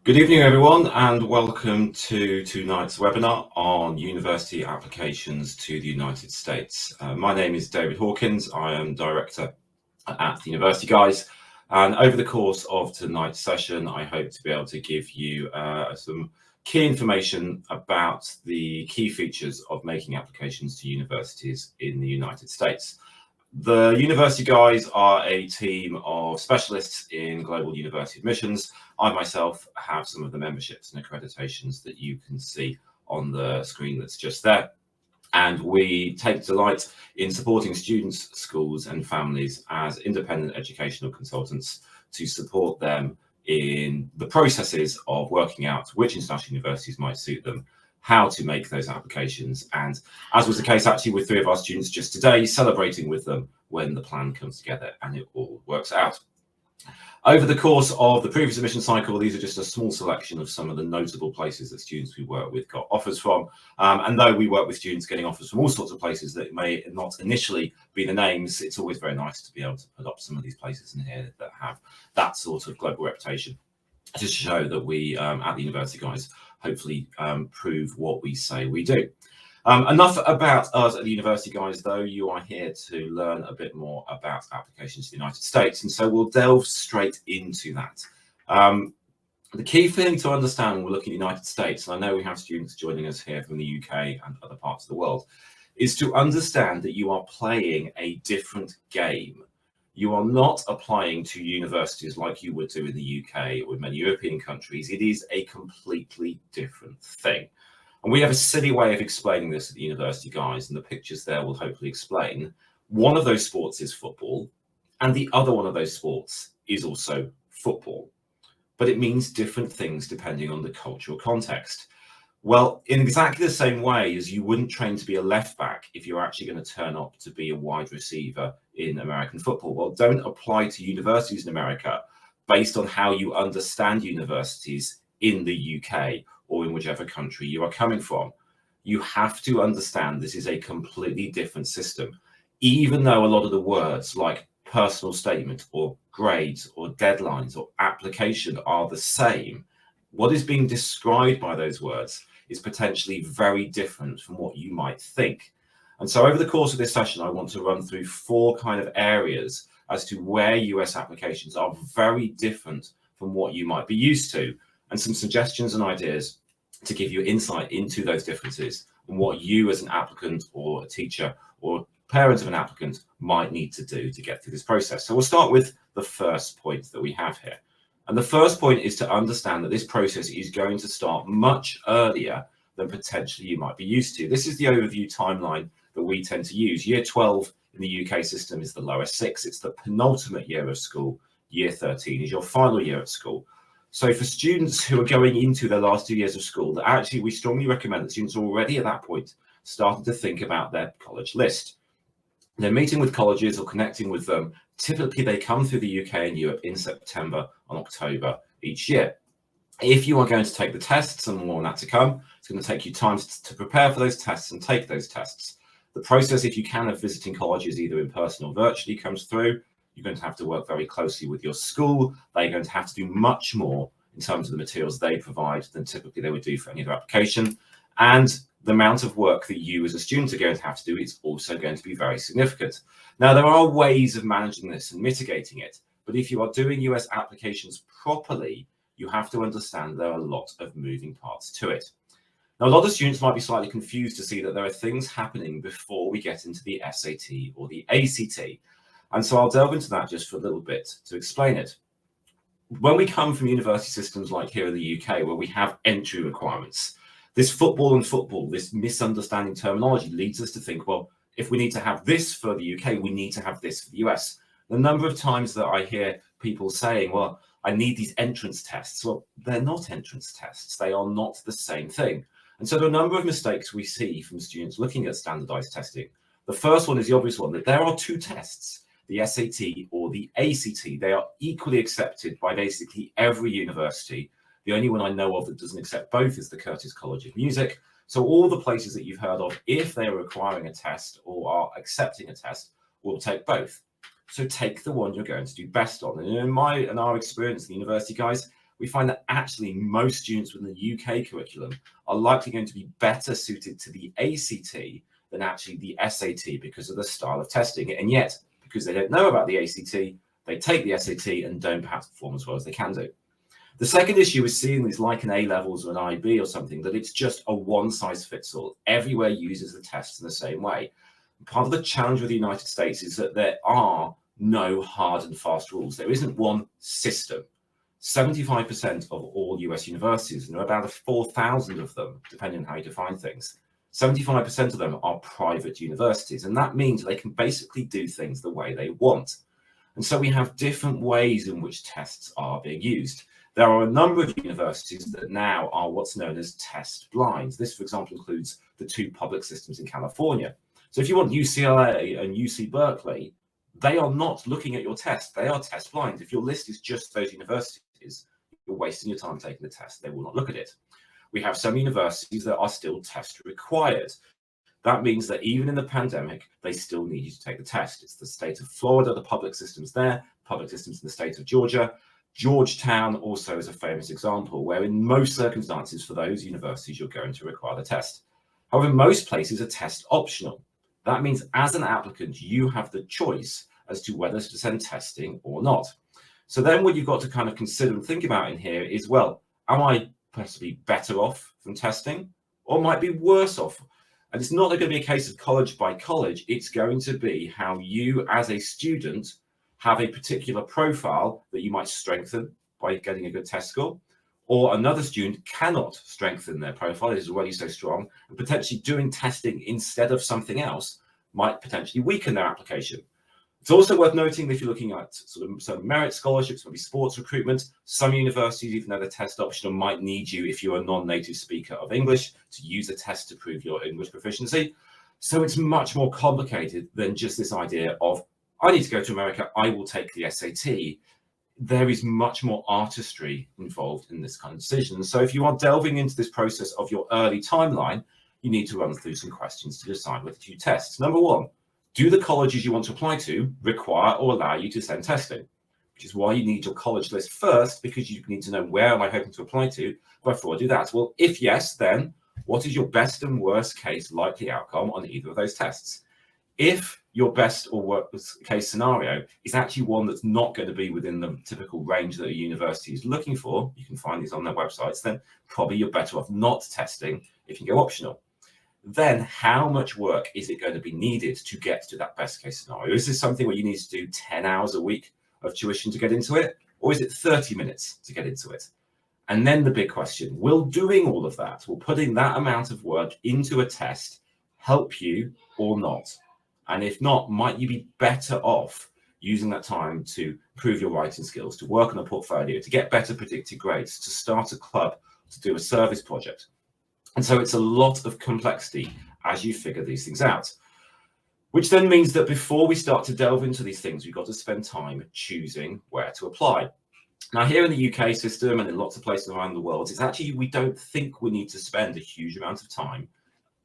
Good evening, everyone, and welcome to tonight's webinar on university applications to the United States. My name is David Hawkins. I am Director at the University Guys, and over the course of tonight's session, I hope to be able to give you some key information about the key features of making applications to universities in the United States. The University Guys are a team of specialists in global university admissions. I myself have some of the memberships and accreditations that you can see on the screen that's just there. And we take delight in supporting students, schools and families as independent educational consultants to support them in the processes of working out which international universities might suit them, how to make those applications, and as was the case actually with 3 of our students just today, celebrating with them when the plan comes together and it all works out. Over the course of the previous admission cycle, these are just a small selection of some of the notable places that students we work with got offers from. And though we work with students getting offers from all sorts of places that may not initially be the names, it's always very nice to be able to put up some of these places in here that have that sort of global reputation, just to show that we at the University Guys hopefully prove what we say we do. Enough about us at the University Guys, though. You are here to learn a bit more about applications to the United States, and so we'll delve straight into that. The key thing to understand when we're looking at the United States, and I know we have students joining us here from the UK and other parts of the world, is to understand that you are playing a different game. You are not applying to universities like you would do in the UK or in many European countries. It is a completely different thing. And we have a silly way of explaining this at the University Guys, and the pictures there will hopefully explain. One of those sports is football, and the other one of those sports is also football. But it means different things depending on the cultural context. Well, in exactly the same way as you wouldn't train to be a left back if you're actually going to turn up to be a wide receiver in American football. Well, don't apply to universities in America based on how you understand universities in the UK or in whichever country you are coming from. You have to understand this is a completely different system. Even though a lot of the words like personal statement or grades or deadlines or application are the same, what is being described by those words is potentially very different from what you might think. And so over the course of this session, I want to run through 4 kind of areas as to where US applications are very different from what you might be used to, and some suggestions and ideas to give you insight into those differences and what you as an applicant or a teacher or parent of an applicant might need to do to get through this process. So we'll start with the first point that we have here. And the first point is to understand that this process is going to start much earlier than potentially you might be used to. This is the overview timeline that we tend to use. Year 12 in the UK system is the lower 6. It's the penultimate year of school. Year 13 is your final year at school. So for students who are going into their last 2 years of school, that actually we strongly recommend that students already at that point starting to think about their college list. They're meeting with colleges or connecting with them. Typically, they come through the UK and Europe in September and October each year. If you are going to take the tests, and more on that to come, it's going to take you time to prepare for those tests and take those tests. The process, if you can, of visiting colleges either in person or virtually comes through. You're going to have to work very closely with your school. They're going to have to do much more in terms of the materials they provide than typically they would do for any other application. And the amount of work that you as a student are going to have to do is also going to be very significant. Now, there are ways of managing this and mitigating it, but if you are doing US applications properly, you have to understand there are a lot of moving parts to it. Now, a lot of students might be slightly confused to see that there are things happening before we get into the SAT or the ACT. And so I'll delve into that just for a little bit to explain it. When we come from university systems like here in the UK, where we have entry requirements, this football, this misunderstanding terminology leads us to think, well, if we need to have this for the UK, we need to have this for the US. The number of times that I hear people saying, well, I need these entrance tests. Well, they're not entrance tests. They are not the same thing. And so there are a number of mistakes we see from students looking at standardized testing. The first one is the obvious one, that there are 2 tests, the SAT or the ACT. They are equally accepted by basically every university. The only one I know of that doesn't accept both is the Curtis College of Music. So all the places that you've heard of, if they are requiring a test or are accepting a test, will take both. So take the one you're going to do best on. And in our experience, the University Guys, we find that actually most students within the UK curriculum are likely going to be better suited to the ACT than actually the SAT because of the style of testing. And yet, because they don't know about the ACT, they take the SAT and don't perhaps perform as well as they can do. The second issue is seeing these like an A-levels or an IB or something, that it's just a one-size-fits-all. Everywhere uses the tests in the same way. Part of the challenge with the United States is that there are no hard and fast rules. There isn't one system. 75% of all US universities, and there are about 4,000 of them, depending on how you define things, 75% of them are private universities. And that means they can basically do things the way they want. And so we have different ways in which tests are being used. There are a number of universities that now are what's known as test blind. This, for example, includes the two public systems in California. So if you want UCLA and UC Berkeley, they are not looking at your test. They are test blind. If your list is just those universities, you're wasting your time taking the test. They will not look at it. We have some universities that are still test required. That means that even in the pandemic, they still need you to take the test. It's the state of Florida, the public systems there, public systems in the state of Georgia. Georgetown also is a famous example where in most circumstances for those universities, you're going to require the test. However, most places are test optional. That means as an applicant, you have the choice as to whether to send testing or not. So then what you've got to kind of consider and think about in here is, well, am I possibly better off from testing or might be worse off? And it's not going to be a case of college by college. It's going to be how you as a student have a particular profile that you might strengthen by getting a good test score, or another student cannot strengthen their profile, it is already so strong, and potentially doing testing instead of something else might potentially weaken their application. It's also worth noting that if you're looking at sort of some merit scholarships, maybe sports recruitment, some universities, even though they're test optional, might need you, if you're a non-native speaker of English, to use a test to prove your English proficiency. So it's much more complicated than just this idea of, I need to go to America, I will take the SAT. There is much more artistry involved in this kind of decision. So if you are delving into this process of your early timeline, you need to run through some questions to decide whether to test. Number one, do the colleges you want to apply to require or allow you to send testing? Which is why you need your college list first, because you need to know where am I hoping to apply to before I do that. Well, if yes, then what is your best and worst case likely outcome on either of those tests? If your best or worst case scenario is actually one that's not going to be within the typical range that a university is looking for, you can find these on their websites, then probably you're better off not testing if you go optional. Then how much work is it going to be needed to get to that best case scenario? Is this something where you need to do 10 hours a week of tuition to get into it? Or is it 30 minutes to get into it? And then the big question, will doing all of that, will putting that amount of work into a test help you or not? And if not, might you be better off using that time to improve your writing skills, to work on a portfolio, to get better predicted grades, to start a club, to do a service project? And so it's a lot of complexity as you figure these things out, which then means that before we start to delve into these things, we've got to spend time choosing where to apply. Now, here in the UK system and in lots of places around the world, it's actually, we don't think we need to spend a huge amount of time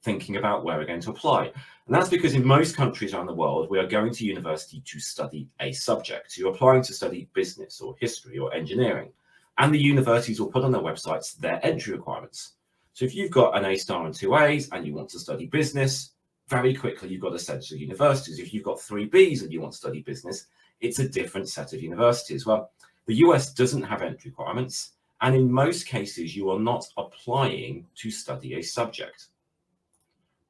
thinking about where we're going to apply. And that's because in most countries around the world, we are going to university to study a subject. You're applying to study business or history or engineering, and the universities will put on their websites their entry requirements. So if you've got an A star and 2 A's and you want to study business, very quickly you've got a set of universities. If you've got 3 B's and you want to study business, it's a different set of universities. Well, the US doesn't have entry requirements, and in most cases you are not applying to study a subject.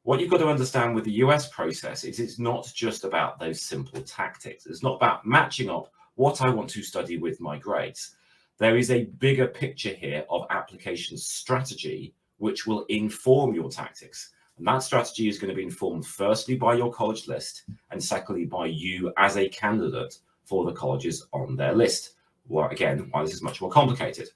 What you've got to understand with the US process is it's not just about those simple tactics. It's not about matching up what I want to study with my grades. There is a bigger picture here of application strategy, which will inform your tactics. And that strategy is going to be informed firstly by your college list, and secondly by you as a candidate for the colleges on their list. Well, again, why this is much more complicated.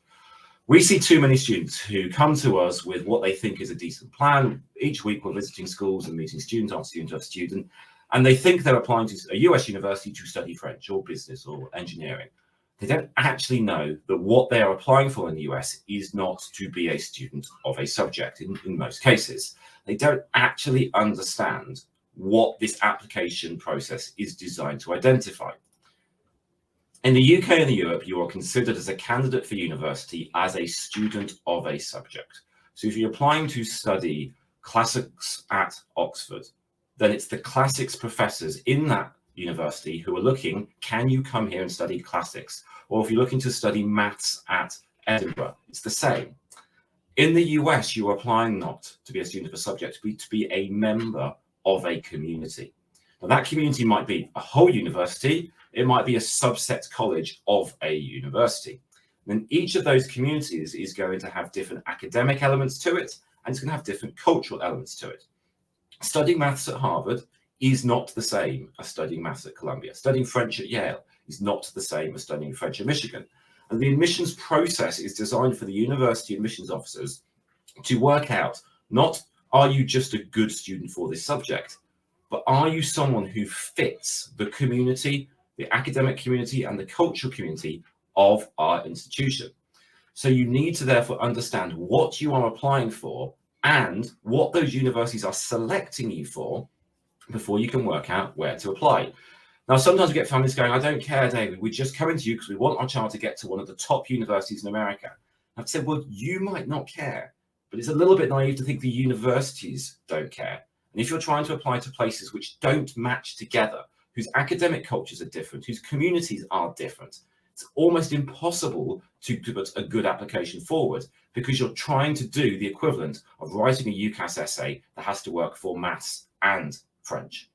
We see too many students who come to us with what they think is a decent plan. Each week we're visiting schools and meeting student after student after student, and they think they're applying to a US university to study French or business or engineering. They don't actually know that what they are applying for in the US is not to be a student of a subject in most cases. They don't actually understand what this application process is designed to identify. In the UK and Europe, you are considered as a candidate for university as a student of a subject. So if you're applying to study classics at Oxford, then it's the classics professors in that university who are looking, can you come here and study classics? Or if you're looking to study maths at Edinburgh, it's the same. In the US, you are applying not to be a student of a subject, but to be a member of a community. Now, that community might be a whole university, it might be a subset college of a university. And each of those communities is going to have different academic elements to it, and it's going to have different cultural elements to it. Studying maths at Harvard is not the same as studying maths at Columbia. Studying French at Yale is not the same as studying French at Michigan. And the admissions process is designed for the university admissions officers to work out, not are you just a good student for this subject, but are you someone who fits the community, the academic community and the cultural community of our institution. So you need to therefore understand what you are applying for and what those universities are selecting you for before you can work out where to apply. Now, sometimes we get families going, I don't care, David, we're just coming to you because we want our child to get to one of the top universities in America. I've said, well, you might not care, but it's a little bit naive to think the universities don't care. And if you're trying to apply to places which don't match together, whose academic cultures are different, whose communities are different, it's almost impossible to put a good application forward because you're trying to do the equivalent of writing a UCAS essay that has to work for maths and French.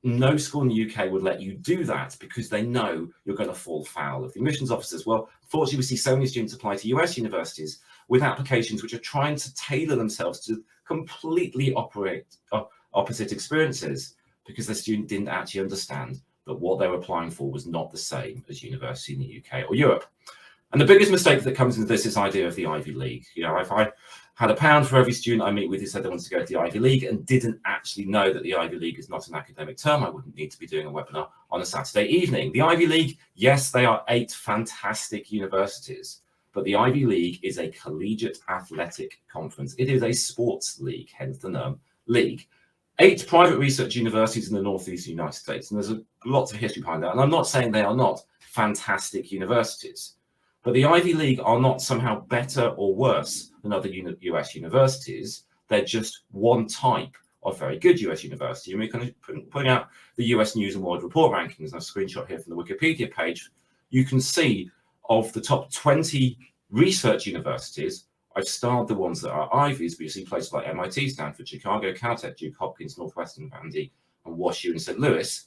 No school in the UK would let you do that because they know you're going to fall foul of the admissions officers. Well, fortunately, we see so many students apply to US universities with applications which are trying to tailor themselves to completely opposite experiences because the student didn't actually understand that what they were applying for was not the same as university in the UK or Europe. And the biggest mistake that comes into this is the idea of the Ivy League. You know, if I had £1 for every student I meet with who said they wanted to go to the Ivy League and didn't actually know that the Ivy League is not an academic term, I wouldn't need to be doing a webinar on a Saturday evening. The Ivy League, yes, they are 8 fantastic universities, but the Ivy League is a collegiate athletic conference. It is a sports league, hence the term league. 8 private research universities in the Northeast United States, and there's lots of history behind that. And I'm not saying they are not fantastic universities, but the Ivy League are not somehow better or worse than other US universities. They're just one type of very good US university. And we're kind of putting out the US News and World Report rankings. I've screenshot here from the Wikipedia page. You can see of the top 20 research universities, I've starred the ones that are Ivies, but you see places like MIT, Stanford, Chicago, Caltech, Duke, Hopkins, Northwestern, Vandy, and WashU and St. Louis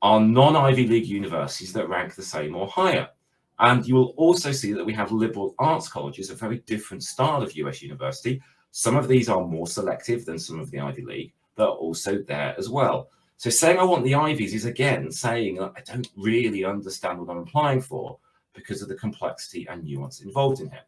are non-Ivy League universities that rank the same or higher. And you will also see that we have liberal arts colleges, a very different style of US university. Some of these are more selective than some of the Ivy League. They're also there as well. So saying I want the Ivies is again saying that I don't really understand what I'm applying for because of the complexity and nuance involved in here.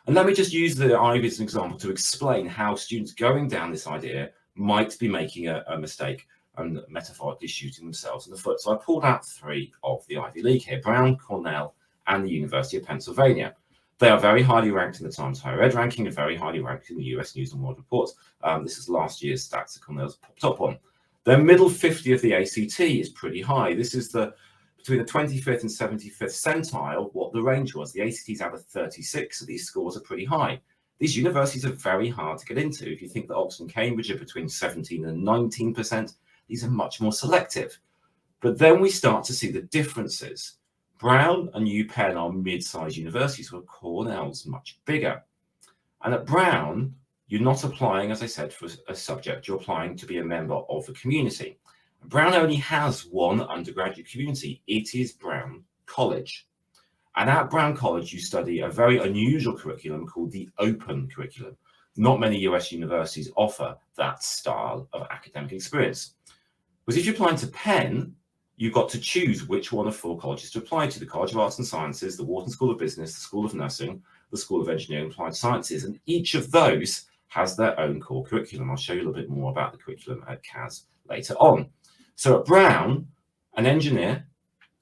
And let me just use the Ivy as an example to explain how students going down this idea might be making a mistake and metaphorically shooting themselves in the foot. So I pulled out 3 of the Ivy League here, Brown, Cornell, and the University of Pennsylvania. They are very highly ranked in the Times Higher Ed ranking and very highly ranked in the US News and World Report. This is last year's stats that Cornell's top one. Their middle 50 of the ACT is pretty high. This is between the 25th and 75th centile, what the range was. The ACT's out of 36, so these scores are pretty high. These universities are very hard to get into. If you think that Oxford and Cambridge are between 17 and 19%, these are much more selective. But then we start to see the differences. Brown and UPenn are mid-sized universities, where Cornell's much bigger. And at Brown, you're not applying, as I said, for a subject. You're applying to be a member of a community. Brown only has one undergraduate community. It is Brown College. And at Brown College, you study a very unusual curriculum called the open curriculum. Not many US universities offer that style of academic experience. Whereas if you're applying to Penn, you've got to choose which one of 4 colleges to apply to: the College of Arts and Sciences, the Wharton School of Business, the School of Nursing, the School of Engineering and Applied Sciences. And each of those has their own core curriculum. I'll show you a little bit more about the curriculum at CAS later on. So at Brown, an engineer,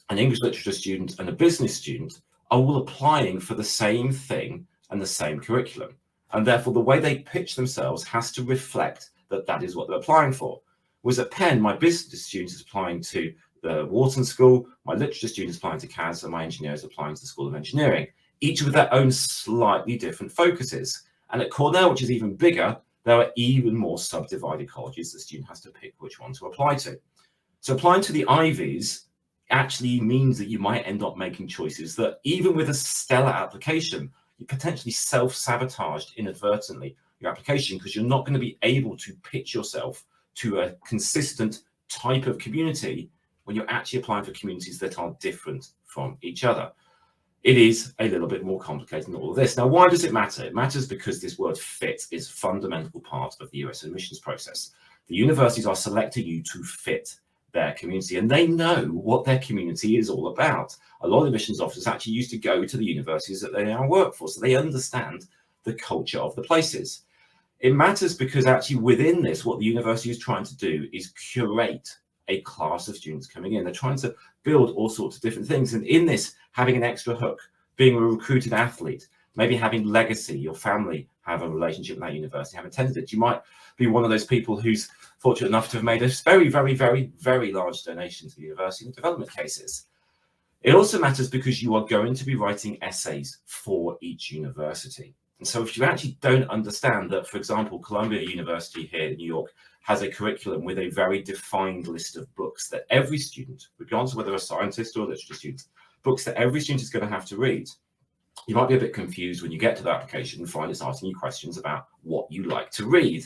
an English literature student, and a business student are all applying for the same thing and the same curriculum. And therefore, the way they pitch themselves has to reflect that that is what they're applying for. Whereas at Penn, my business student is applying to the Wharton School, my literature students applying to CAS, and my engineers applying to the School of Engineering, each with their own slightly different focuses. And at Cornell, which is even bigger, there are even more subdivided colleges the student has to pick which one to apply to. So applying to the Ivies actually means that you might end up making choices that, even with a stellar application, you potentially self-sabotaged inadvertently your application, because you're not going to be able to pitch yourself to a consistent type of community when you're actually applying for communities that are different from each other. It is a little bit more complicated than all of this. Now, why does it matter? It matters because this word fit is a fundamental part of the US admissions process. The universities are selecting you to fit their community, and they know what their community is all about. A lot of admissions officers actually used to go to the universities that they now work for, so they understand the culture of the places. It matters because actually within this, what the university is trying to do is curate a class of students coming in. They're trying to build all sorts of different things, and in this, having an extra hook, being a recruited athlete, maybe having legacy, your family have a relationship with that university, have attended it. You might be one of those people who's fortunate enough to have made a very, very, very, very large donation to the university in development cases. It also matters because you are going to be writing essays for each university. And so if you actually don't understand that, for example, Columbia University here in New York has a curriculum with a very defined list of books that every student, regardless of whether a scientist or a literature student, books that every student is going to have to read, you might be a bit confused when you get to the application and find it's asking you questions about what you like to read.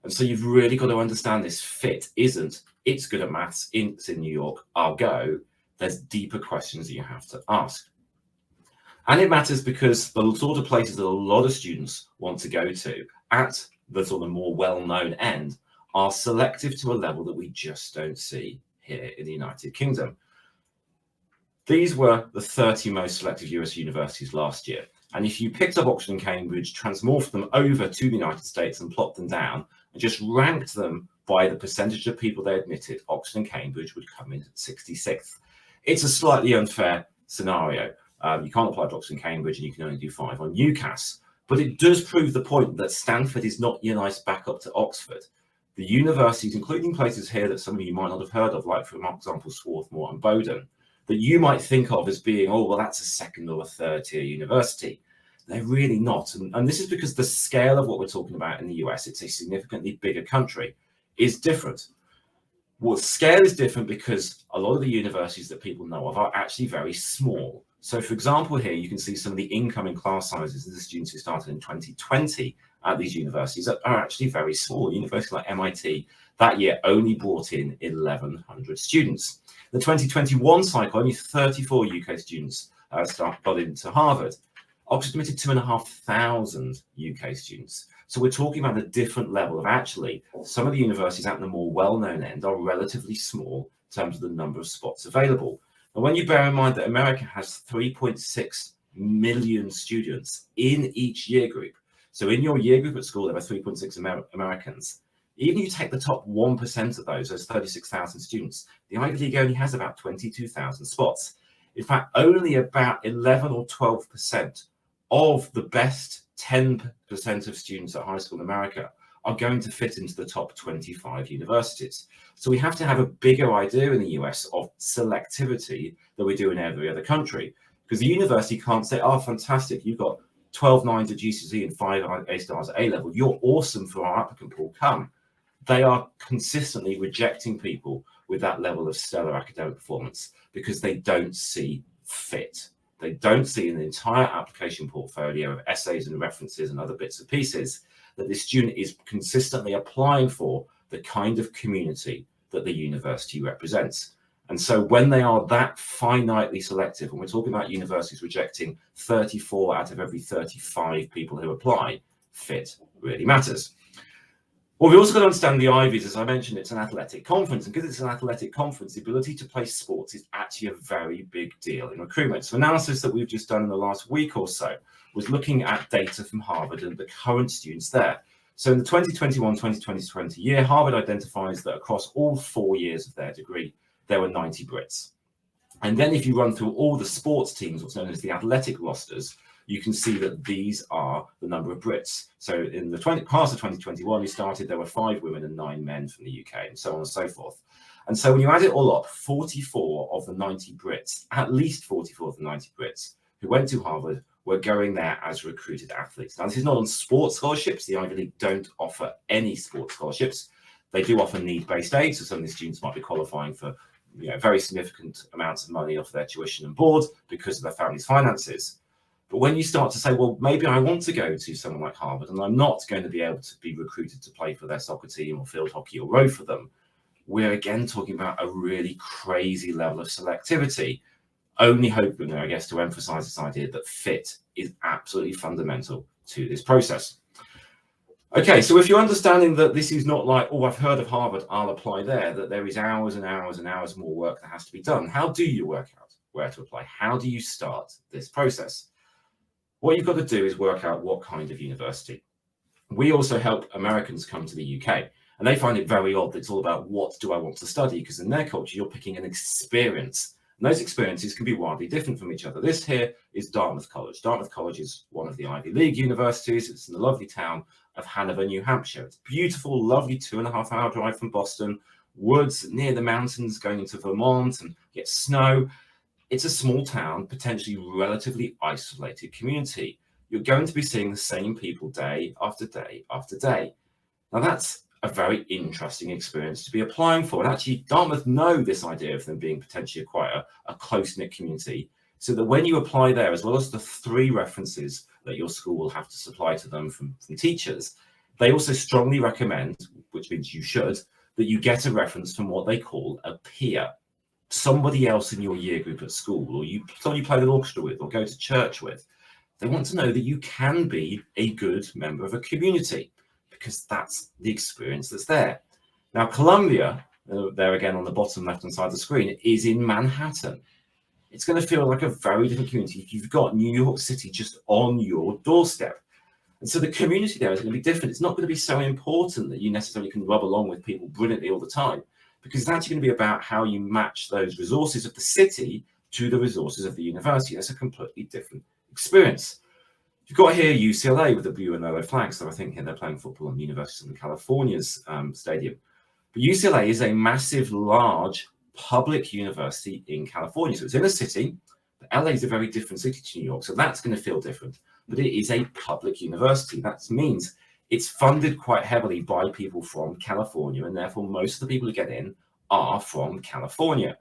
And so you've really got to understand this fit isn't, it's good at maths, it's in New York, I'll go. There's deeper questions that you have to ask. And it matters because the sort of places that a lot of students want to go to at the sort of more well-known end are selective to a level that we just don't see here in the United Kingdom. These were the 30 most selective US universities last year. And if you picked up Oxford and Cambridge, transmorphed them over to the United States and plopped them down, and just ranked them by the percentage of people they admitted, Oxford and Cambridge would come in at 66th. It's a slightly unfair scenario. You can't apply to Oxford and Cambridge, and you can only do 5 on UCAS. But it does prove the point that Stanford is not your nice backup to Oxford. The universities, including places here that some of you might not have heard of, like, for example, Swarthmore and Bowdoin, that you might think of as being, oh, well, that's a second or a third tier university. They're really not. And this is because the scale of what we're talking about in the US, it's a significantly bigger country, is different. Well, scale is different because a lot of the universities that people know of are actually very small. So, for example, here you can see some of the incoming class sizes of the students who started in 2020 at these universities are actually very small. Universities like MIT that year only brought in 1,100 students. The 2021 cycle, only 34 UK students got into Harvard. Oxford admitted 2,500 UK students. So we're talking about a different level of actually some of the universities at the more well-known end are relatively small in terms of the number of spots available. And when you bear in mind that America has 3.6 million students in each year group, so in your year group at school, there are 3.6 Americans. Even if you take the top 1% of those 36,000 students, the Ivy League only has about 22,000 spots. In fact, only about 11 or 12% of the best 10% of students at high school in America are going to fit into the top 25 universities. So we have to have a bigger idea in the US of selectivity than we do in every other country, because the university can't say, oh, fantastic, you've got 12 nines at GCSE and 5 A stars at A level. You're awesome for our applicant pool, come. They are consistently rejecting people with that level of stellar academic performance because they don't see fit. They don't see an entire application portfolio of essays and references and other bits and pieces that the student is consistently applying for the kind of community that the university represents. And so when they are that finitely selective, and we're talking about universities rejecting 34 out of every 35 people who apply, fit really matters. Well, we also got to understand the Ivies. As I mentioned, it's an athletic conference, and because it's an athletic conference, the ability to play sports is actually a very big deal in recruitment. So analysis that we've just done in the last week or so was looking at data from Harvard and the current students there. So in the 2021-2020 year, Harvard identifies that across all 4 years of their degree, there were 90 Brits. And then if you run through all the sports teams, what's known as the athletic rosters, you can see that these are the number of Brits. So in the class of 2021, we started, there were 5 women and 9 men from the UK, and so on and so forth. And so when you add it all up, 44 of the 90 Brits, at least 44 of the 90 Brits who went to Harvard were going there as recruited athletes. Now, this is not on sports scholarships. The Ivy League don't offer any sports scholarships. They do offer need-based aid, so some of the students might be qualifying for very significant amounts of money off their tuition and board because of their family's finances. But when you start to say, well, maybe I want to go to someone like Harvard and I'm not going to be able to be recruited to play for their soccer team or field hockey or row for them, we're again talking about a really crazy level of selectivity, only hoping, I guess, to emphasize this idea that fit is absolutely fundamental to this process. Okay, so if you're understanding that this is not like, oh, I've heard of Harvard, I'll apply there, that there is hours and hours and hours more work that has to be done, how do you work out where to apply? How do you start this process? What you've got to do is work out what kind of university. We also help Americans come to the UK, and they find it very odd that it's all about what do I want to study, because in their culture, you're picking an experience. And those experiences can be wildly different from each other. This here is Dartmouth College. Dartmouth College is one of the Ivy League universities. It's in the lovely town of Hanover, New Hampshire. It's beautiful, lovely 2.5-hour drive from Boston, woods near the mountains going into Vermont and get snow. It's a small town, potentially relatively isolated community. You're going to be seeing the same people day after day after day. Now that's a very interesting experience to be applying for. And actually, Dartmouth know this idea of them being potentially quite a close-knit community, so that when you apply there, as well as the 3 references that your school will have to supply to them from teachers, they also strongly recommend, which means you should, that you get a reference from what they call a peer, somebody else in your year group at school, or someone you play the orchestra with or go to church with. They want to know that you can be a good member of a community, because that's the experience that's there. Now, Columbia, there again on the bottom left-hand side of the screen, is in Manhattan. It's going to feel like a very different community if you've got New York City just on your doorstep. And so the community there is going to be different. It's not going to be so important that you necessarily can rub along with people brilliantly all the time, because it's actually going to be about how you match those resources of the city to the resources of the university. That's a completely different experience. You've got here UCLA with the blue and yellow flag, so I think here they're playing football on the University of California's stadium. But UCLA is a massive, large public university in California. So it's in a city, but LA is a very different city to New York, so that's going to feel different. But it is a public university. That means it's funded quite heavily by people from California, and therefore most of the people who get in are from California.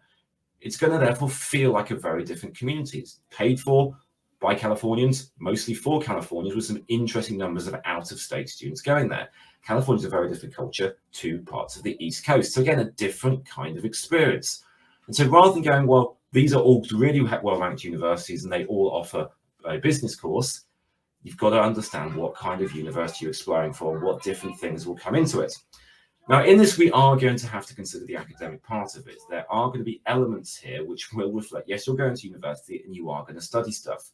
It's going to therefore feel like a very different community. It's paid for by Californians, mostly for Californians, with some interesting numbers of out-of-state students going there. California is a very different culture to parts of the East Coast. So again, a different kind of experience. And so rather than going, well, these are all really well-ranked universities and they all offer a business course, you've got to understand what kind of university you're exploring for, what different things will come into it. Now, in this, we are going to have to consider the academic part of it. There are going to be elements here which will reflect, yes, you're going to university and you are going to study stuff.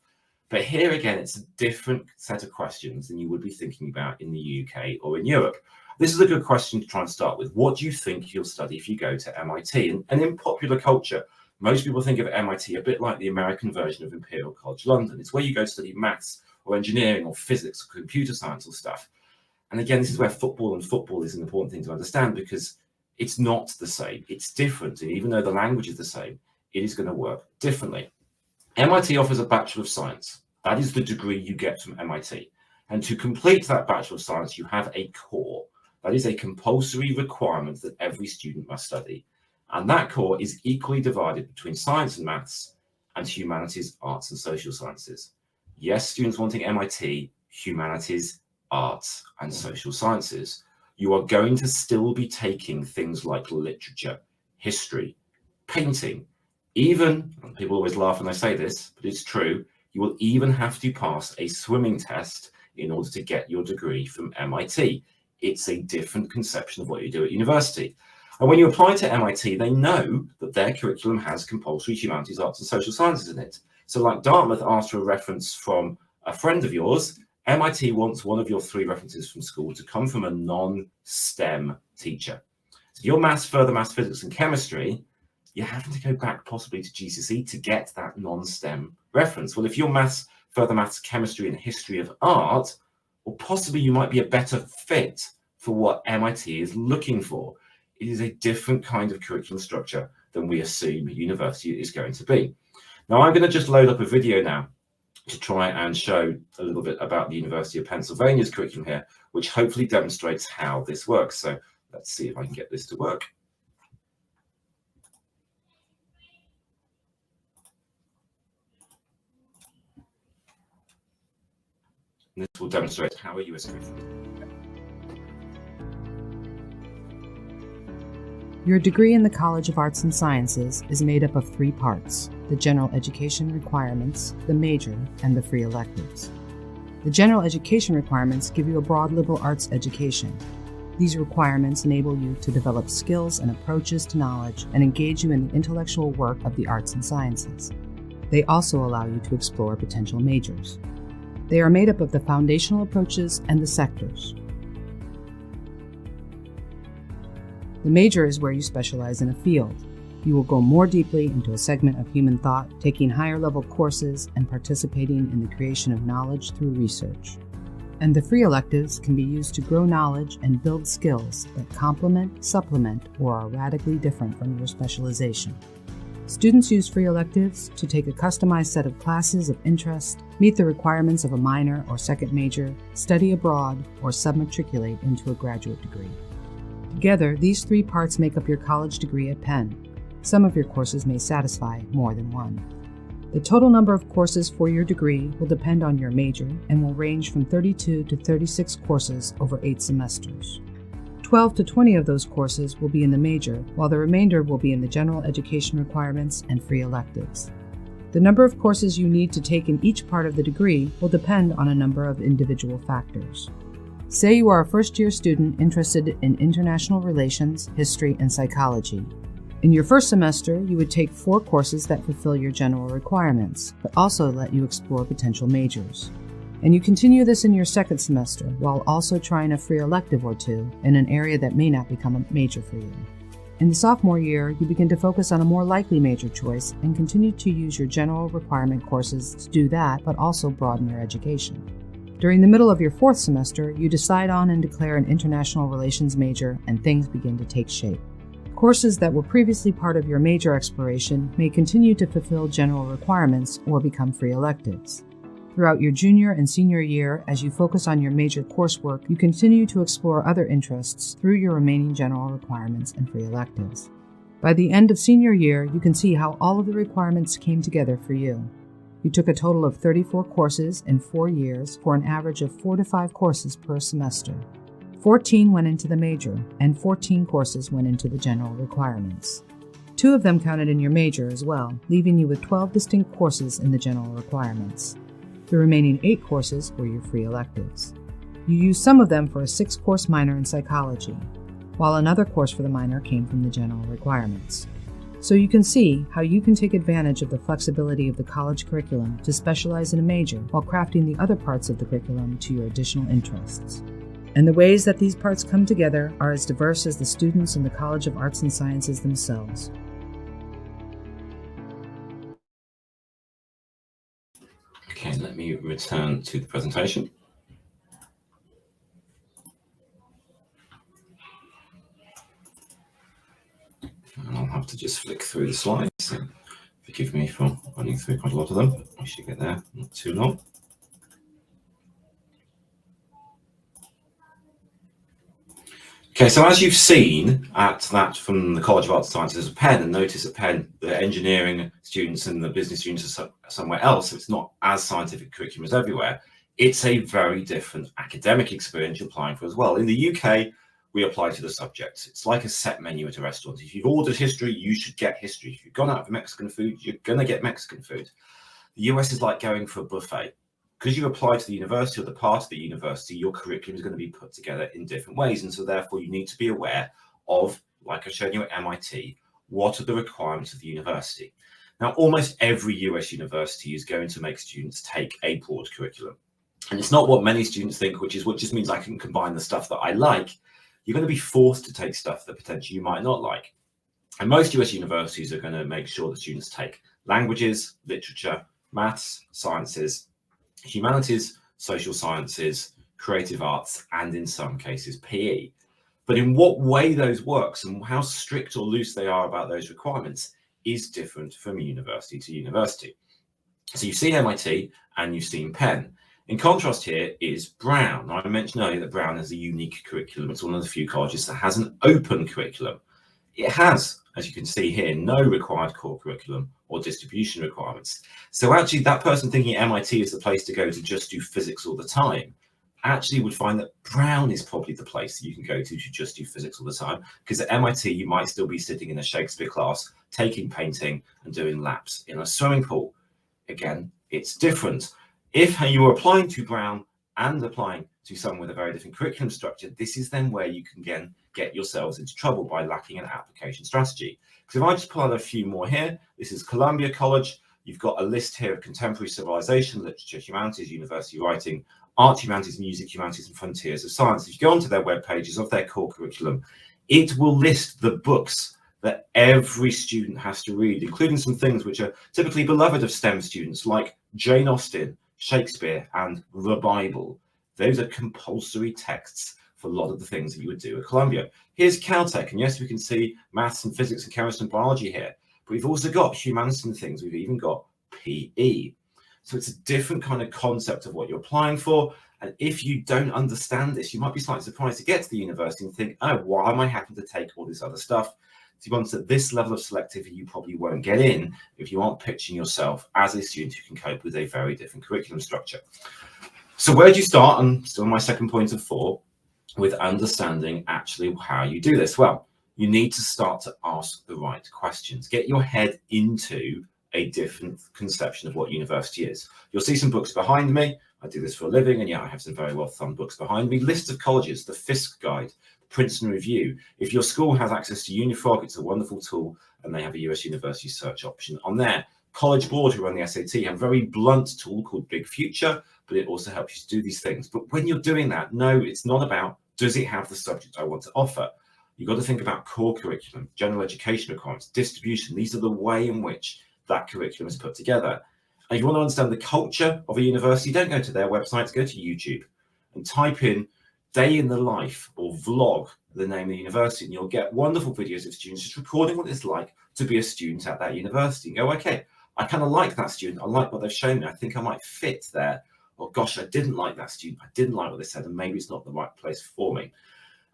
But here again, it's a different set of questions than you would be thinking about in the UK or in Europe. This is a good question to try and start with. What do you think you'll study if you go to MIT? And in popular culture, most people think of MIT a bit like the American version of Imperial College London. It's where you go to study maths or engineering or physics or computer science or stuff. And again, this is where football is an important thing to understand, because it's not the same. It's different. And even though the language is the same, it is going to work differently. MIT offers a Bachelor of Science. That is the degree you get from MIT. And to complete that Bachelor of Science, you have a core. That is a compulsory requirement that every student must study. And that core is equally divided between science and maths and humanities, arts and social sciences. Yes, students wanting MIT, humanities, arts and social sciences. You are going to still be taking things like literature, history, painting, even, and people always laugh when I say this, but it's true, you will even have to pass a swimming test in order to get your degree from MIT. It's a different conception of what you do at university. And when you apply to MIT, they know that their curriculum has compulsory humanities, arts and social sciences in it. So like Dartmouth asked for a reference from a friend of yours, MIT wants one of your 3 references from school to come from a non-STEM teacher. So your maths, further maths, physics and chemistry, you're having to go back possibly to GCSE to get that non-STEM reference. Well, if your maths, further maths, chemistry and history of art, or possibly you might be a better fit for what MIT is looking for. it is a different kind of curriculum structure than we assume a university is going to be. Now, I'm going to just load up a video now to try and show a little bit about the University of Pennsylvania's curriculum here, which hopefully demonstrates how this works. So let's see if I can get this to work. And this will demonstrate how a US curriculum. Your degree in the College of Arts and Sciences is made up of 3 parts: the general education requirements, the major, and the free electives. The general education requirements give you a broad liberal arts education. These requirements enable you to develop skills and approaches to knowledge and engage you in the intellectual work of the arts and sciences. They also allow you to explore potential majors. They are made up of the foundational approaches and the sectors. The major is where you specialize in a field. You will go more deeply into a segment of human thought, taking higher-level courses and participating in the creation of knowledge through research. And the free electives can be used to grow knowledge and build skills that complement, supplement, or are radically different from your specialization. Students use free electives to take a customized set of classes of interest, meet the requirements of a minor or second major, study abroad, or submatriculate into a graduate degree. Together, these 3 parts make up your college degree at Penn. Some of your courses may satisfy more than one. The total number of courses for your degree will depend on your major and will range from 32 to 36 courses over 8 semesters. 12 to 20 of those courses will be in the major, while the remainder will be in the general education requirements and free electives. The number of courses you need to take in each part of the degree will depend on a number of individual factors. Say you are a first-year student interested in international relations, history, and psychology. In your first semester, you would take 4 courses that fulfill your general requirements, but also let you explore potential majors. And you continue this in your second semester, while also trying a free elective or 2 in an area that may not become a major for you. In the sophomore year, you begin to focus on a more likely major choice and continue to use your general requirement courses to do that, but also broaden your education. During the middle of your 4th semester, you decide on and declare an international relations major, and things begin to take shape. Courses that were previously part of your major exploration may continue to fulfill general requirements or become free electives. Throughout your junior and senior year, as you focus on your major coursework, you continue to explore other interests through your remaining general requirements and free electives. By the end of senior year, you can see how all of the requirements came together for you. You took a total of 34 courses in 4 years for an average of 4 to 5 courses per semester. 14 went into the major, and 14 courses went into the general requirements. 2 of them counted in your major as well, leaving you with 12 distinct courses in the general requirements. The remaining 8 courses were your free electives. You used some of them for a 6-course minor in psychology, while another course for the minor came from the general requirements. So you can see how you can take advantage of the flexibility of the college curriculum to specialize in a major while crafting the other parts of the curriculum to your additional interests. And the ways that these parts come together are as diverse as the students in the College of Arts and Sciences themselves. Okay, let me return to the presentation. And I'll have to just flick through the slides. So forgive me for running through quite a lot of them. I should get there, not too long. Okay, so as you've seen at that from the College of Arts and Sciences of Penn, and notice at Penn, the engineering students and the business students are somewhere else, so it's not as scientific curriculum as everywhere. It's a very different academic experience you're applying for as well. In the UK, we apply to the subjects. It's like a set menu at a restaurant. If you've ordered history, you should get history. If you've gone out for Mexican food, you're going to get Mexican food. The US is like going for a buffet. Because you apply to the university or the part of the university, your curriculum is going to be put together in different ways. And so therefore you need to be aware of, like I showed you at MIT, what are the requirements of the university? Now, almost every US university is going to make students take a broad curriculum. And it's not what many students think, which just means I can combine the stuff that I like. You're going to be forced to take stuff that potentially you might not like. And most US universities are going to make sure that students take languages, literature, maths, sciences, humanities, social sciences, creative arts, and in some cases PE. But in what way those works and how strict or loose they are about those requirements is different from university to university. So you've seen MIT and you've seen Penn. In contrast here is Brown. Now, I mentioned earlier that Brown has a unique curriculum. It's one of the few colleges that has an open curriculum. It has, as you can see here, no required core curriculum or distribution requirements. So actually that person thinking MIT is the place to go to just do physics all the time actually would find that Brown is probably the place that you can go to just do physics all the time, because at MIT you might still be sitting in a Shakespeare class, taking painting and doing laps in a swimming pool. Again, it's different. If you are applying to Brown and applying to someone with a very different curriculum structure, this is then where you can again get yourselves into trouble by lacking an application strategy. Because if I just pull out a few more here, this is Columbia College. You've got a list here of contemporary civilization, literature, humanities, university writing, art, humanities, music, humanities, and frontiers of science. If you go onto their web pages of their core curriculum, it will list the books that every student has to read, including some things which are typically beloved of STEM students, like Jane Austen, Shakespeare, and the Bible. Those are compulsory texts for a lot of the things that you would do at Columbia. Here's Caltech, and yes, we can see maths and physics and chemistry and biology here, but we've also got humanities and things. We've even got PE. So it's a different kind of concept of what you're applying for. And if you don't understand this, you might be slightly surprised to get to the university and think, oh, why am I having to take all this other stuff? To be honest, at this level of selectivity, you probably won't get in if you aren't pitching yourself as a student who can cope with a very different curriculum structure. So where do you start? And still my second point of 4, with understanding actually how you do this. Well, you need to start to ask the right questions. Get your head into a different conception of what university is. You'll see some books behind me. I do this for a living, and yeah, I have some very well thumbed books behind me. List of colleges, the Fisk Guide, Princeton Review. If your school has access to Unifrog, it's a wonderful tool, and they have a US University search option on there. College Board, who run the SAT, have a very blunt tool called Big Future, but it also helps you to do these things. But when you're doing that, no, it's not about, does it have the subject I want to offer? You've got to think about core curriculum, general education requirements, distribution. These are the way in which that curriculum is put together. And if you want to understand the culture of a university, don't go to their websites, go to YouTube and type in day in the life or vlog, the name of the university, and you'll get wonderful videos of students just recording what it's like to be a student at that university and go, okay, I kind of like that student. I like what they've shown me. I think I might fit there. Or gosh, I didn't like that student. I didn't like what they said, and maybe it's not the right place for me.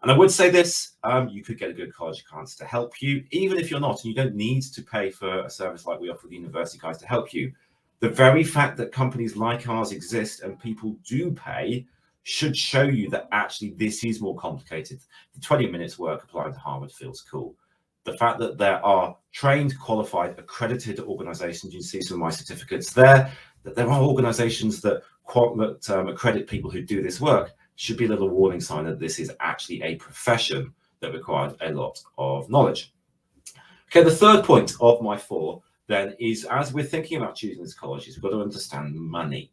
And I would say this, you could get a good college guidance to help you, even if you're not, and you don't need to pay for a service like we offer the University Guides to help you. The very fact that companies like ours exist and people do pay should show you that actually this is more complicated. The 20 minutes work applying to Harvard feels cool. The fact that there are trained, qualified, accredited organizations, you see some of my certificates there, that there are organizations that accredit people who do this work, should be a little warning sign that this is actually a profession that requires a lot of knowledge. Okay, the third point of my 4 then is, as we're thinking about choosing these colleges, we've got to understand money.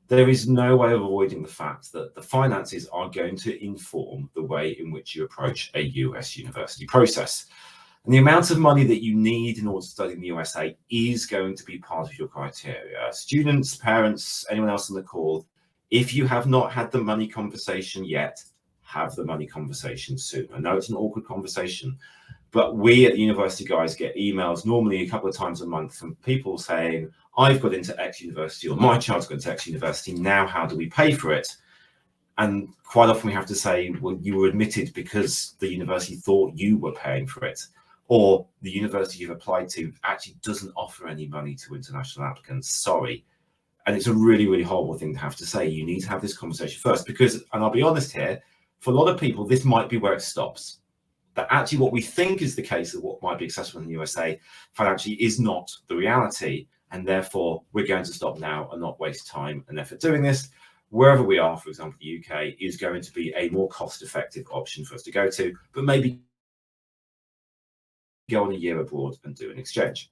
There is no way of avoiding the fact that the finances are going to inform the way in which you approach a US university process. And the amount of money that you need in order to study in the USA is going to be part of your criteria. Students, parents, anyone else on the call, if you have not had the money conversation yet, have the money conversation soon. I know it's an awkward conversation, but we at the University Guys get emails normally a couple of times a month from people saying, I've got into X university, or my child's got into X university, now how do we pay for it? And quite often we have to say, well, you were admitted because the university thought you were paying for it, or the university you've applied to actually doesn't offer any money to international applicants. Sorry. And it's a really, really horrible thing to have to say. You need to have this conversation first because, and I'll be honest here, for a lot of people, this might be where it stops. That actually what we think is the case of what might be accessible in the USA financially is not the reality. And therefore, we're going to stop now and not waste time and effort doing this. Wherever we are, for example, the UK is going to be a more cost-effective option for us to go to, but maybe go on a year abroad and do an exchange.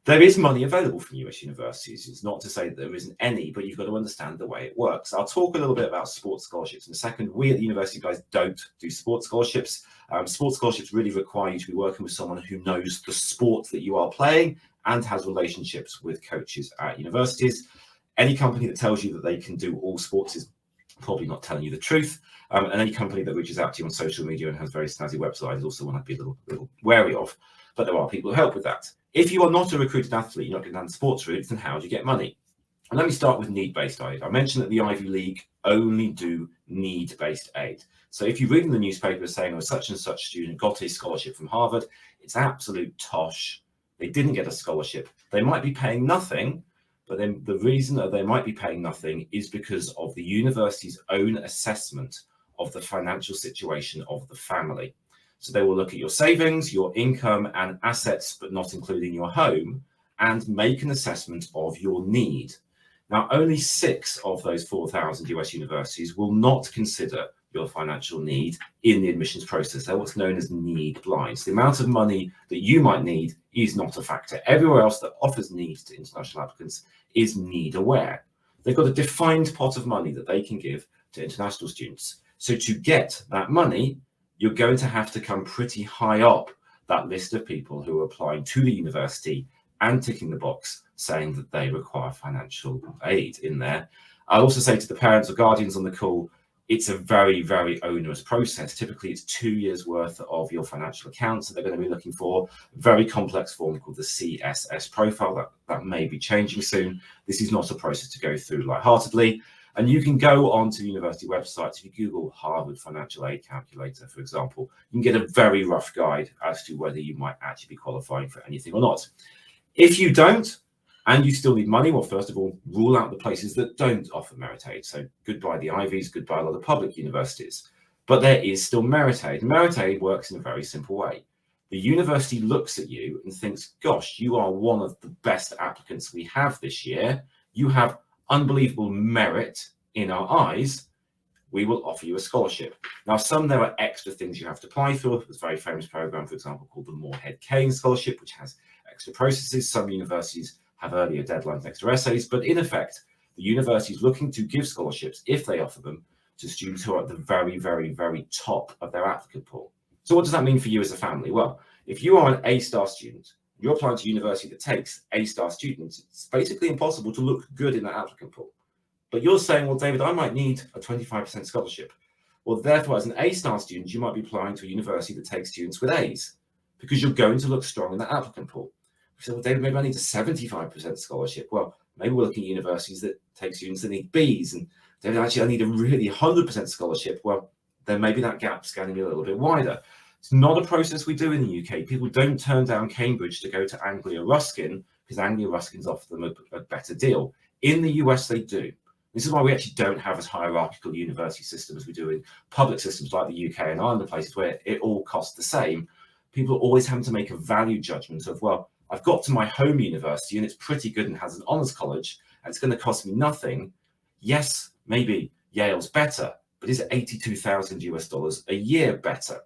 There is money available from US universities. It's not to say that there isn't any, but you've got to understand the way it works. I'll talk a little bit about sports scholarships in a second. We at the University Guys don't do sports scholarships. Sports scholarships really require you to be working with someone who knows the sport that you are playing and has relationships with coaches at universities. Any company that tells you that they can do all sports is probably not telling you the truth. And any company that reaches out to you on social media and has very snazzy websites is also one I'd be a little wary of. But there are people who help with that. If you are not a recruited athlete, you're not going down the sports route, then how do you get money? And let me start with need-based aid. I mentioned that the Ivy League only do need-based aid. So if you read in the newspaper saying, oh, such and such student got a scholarship from Harvard, it's absolute tosh. They didn't get a scholarship. They might be paying nothing, but then the reason that they might be paying nothing is because of the university's own assessment of the financial situation of the family. So they will look at your savings, your income and assets, but not including your home, and make an assessment of your need. Now, only 6 of those 4,000 US universities will not consider your financial need in the admissions process. They're what's known as need blind. So the amount of money that you might need is not a factor. Everywhere else that offers need to international applicants is need aware. They've got a defined pot of money that they can give to international students. So to get that money, you're going to have to come pretty high up that list of people who are applying to the university and ticking the box saying that they require financial aid in there. I also say to the parents or guardians on the call, it's a very, very onerous process. Typically, it's 2 years worth of your financial accounts that they're going to be looking for. A very complex form called the CSS profile that may be changing soon. This is not a process to go through lightheartedly. And you can go onto university websites. If you Google Harvard Financial Aid Calculator, for example, you can get a very rough guide as to whether you might actually be qualifying for anything or not. If you don't, and you still need money, well, first of all, rule out the places that don't offer merit aid. So goodbye the Ivies, goodbye a lot of public universities. But there is still merit aid. Merit aid works in a very simple way. The university looks at you and thinks, gosh, you are one of the best applicants we have this year. You have unbelievable merit in our eyes. We will offer you a scholarship. Now, there are extra things you have to apply for. There's a very famous program, for example, called the Moorhead-Kane Scholarship, which has extra processes. Some universities have earlier deadlines, extra essays, but in effect, the university is looking to give scholarships, if they offer them, to students who are at the very, very, very top of their applicant pool. So what does that mean for you as a family? Well, if you are an A-star student, you're applying to a university that takes A-star students, it's basically impossible to look good in that applicant pool. But you're saying, well, David, I might need a 25% scholarship. Well, therefore, as an A-star student, you might be applying to a university that takes students with A's because you're going to look strong in that applicant pool. So, well, David, maybe I need a 75% scholarship. Well, maybe we're looking at universities that take students that need B's. And David, actually, I need a really 100% scholarship. Well, then maybe that gap's getting a little bit wider. It's not a process we do in the UK. People don't turn down Cambridge to go to Anglia Ruskin because Anglia Ruskin's offer them a better deal. In the US, they do. This is why we actually don't have as hierarchical university system as we do in public systems like the UK and Ireland, places where it all costs the same. People are always having to make a value judgment of, well, I've got to my home university and it's pretty good and has an honours college and it's going to cost me nothing. Yes, maybe Yale's better, but is it $82,000 a year better?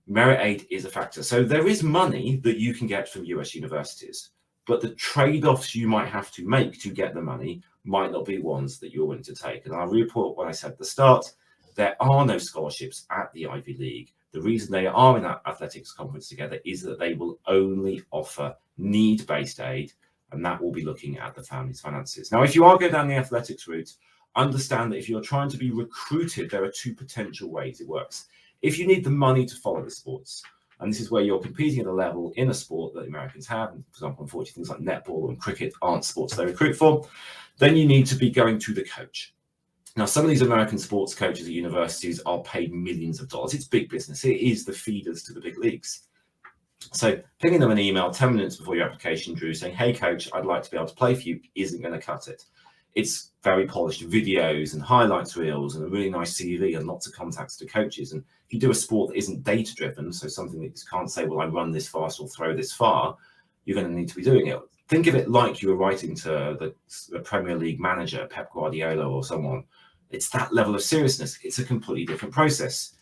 Merit aid is a factor. So there is money that you can get from US universities, but the trade-offs you might have to make to get the money might not be ones that you're willing to take. And I'll report what I said at the start, there are no scholarships at the Ivy League. The reason they are in that athletics conference together is that they will only offer need-based aid, and that will be looking at the family's finances. Now, if you are going down the athletics route, understand that if you're trying to be recruited, there are 2 potential ways it works. If you need the money to follow the sports, and this is where you're competing at a level in a sport that the Americans have, and for example, unfortunately, things like netball and cricket aren't sports they recruit for, then you need to be going to the coach. Now, some of these American sports coaches at universities are paid millions of dollars. It's big business. It is the feeders to the big leagues. So pinging them an email 10 minutes before your application due saying, hey, coach, I'd like to be able to play for you isn't going to cut it. It's very polished videos and highlights reels and a really nice CV and lots of contacts to coaches. And if you do a sport that isn't data driven, so something that you can't say, well, I run this fast or throw this far, you're going to need to be doing it. Think of it like you were writing to the Premier League manager, Pep Guardiola or someone. It's that level of seriousness. It's a completely different process.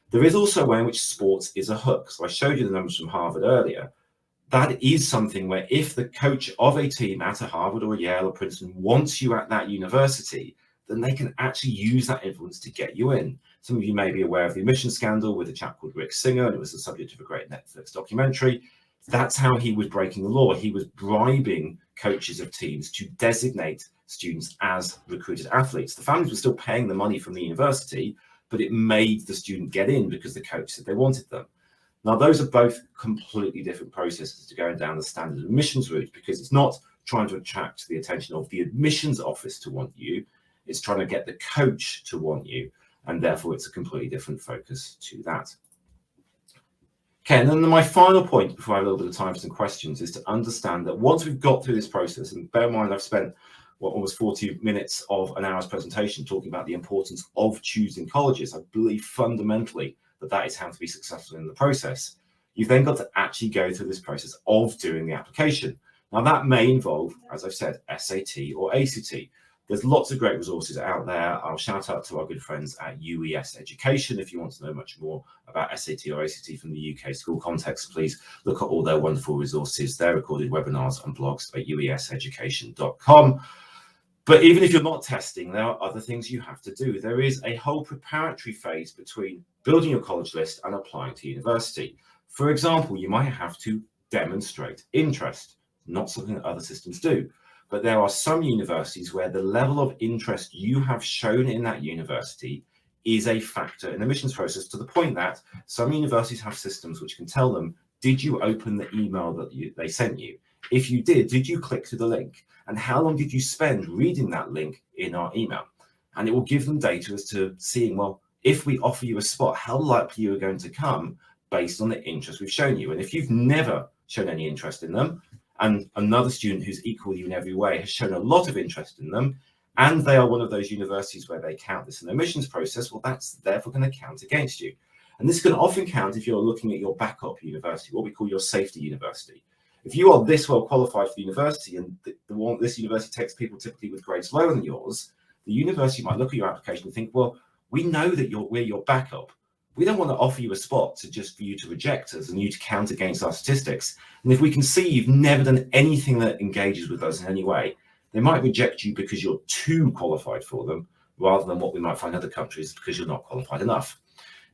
There is also a way in which sports is a hook. So I showed you the numbers from Harvard earlier. That is something where if the coach of a team at a Harvard or Yale or Princeton wants you at that university, then they can actually use that influence to get you in. Some of you may be aware of the admission scandal with a chap called Rick Singer, and it was the subject of a great Netflix documentary. That's how he was breaking the law. He was bribing coaches of teams to designate students as recruited athletes. The families were still paying the money from the university, but it made the student get in because the coach said they wanted them. Now, those are both completely different processes to going down the standard admissions route, because it's not trying to attract the attention of the admissions office to want you, it's trying to get the coach to want you, and therefore it's a completely different focus to that. Okay, and then my final point before I have a little bit of time for some questions is to understand that once we've got through this process, and bear in mind I've spent almost 40 minutes of an hour's presentation talking about the importance of choosing colleges. I believe fundamentally that is how to be successful in the process. You've then got to actually go through this process of doing the application. Now that may involve, as I've said, SAT or ACT. There's lots of great resources out there. I'll shout out to our good friends at UES Education. If you want to know much more about SAT or ACT from the UK school context, please look at all their wonderful resources, their recorded webinars and blogs at ueseducation.com. But even if you're not testing, there are other things you have to do. There is a whole preparatory phase between building your college list and applying to university. For example, you might have to demonstrate interest, not something that other systems do. But there are some universities where the level of interest you have shown in that university is a factor in the admissions process, to the point that some universities have systems which can tell them, did you open the email that they sent you? If you did you click to the link? And how long did you spend reading that link in our email? And it will give them data as to seeing, well, if we offer you a spot, how likely you are going to come based on the interest we've shown you. And if you've never shown any interest in them, and another student who's equal you in every way has shown a lot of interest in them, and they are one of those universities where they count this in the admissions process, well, that's therefore going to count against you. And this can often count if you're looking at your backup university, what we call your safety university. If you are this well qualified for the university, and this university takes people typically with grades lower than yours, the university might look at your application and think, well, we know that we're your backup. We don't want to offer you a spot just for you to reject us and you to count against our statistics. And if we can see you've never done anything that engages with us in any way, they might reject you because you're too qualified for them, rather than what we might find in other countries because you're not qualified enough.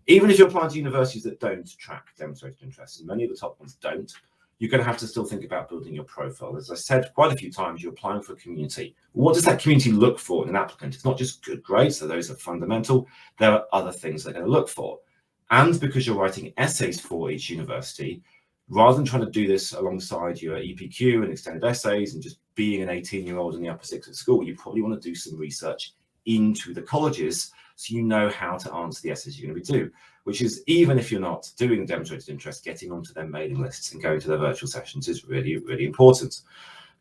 Even if you're applying to universities that don't track demonstrated interest, and many of the top ones don't, you're going to have to still think about building your profile. As I said quite a few times, you're applying for a community. What does that community look for in an applicant? It's not just good grades, so those are fundamental. There are other things they're going to look for. And because you're writing essays for each university, rather than trying to do this alongside your EPQ and extended essays and just being an 18-year-old in the upper sixth at school, you probably want to do some research into the colleges so you know how to answer the essays you're going to be doing, which is, even if you're not doing demonstrated interest, getting onto their mailing lists and going to their virtual sessions is really, really important.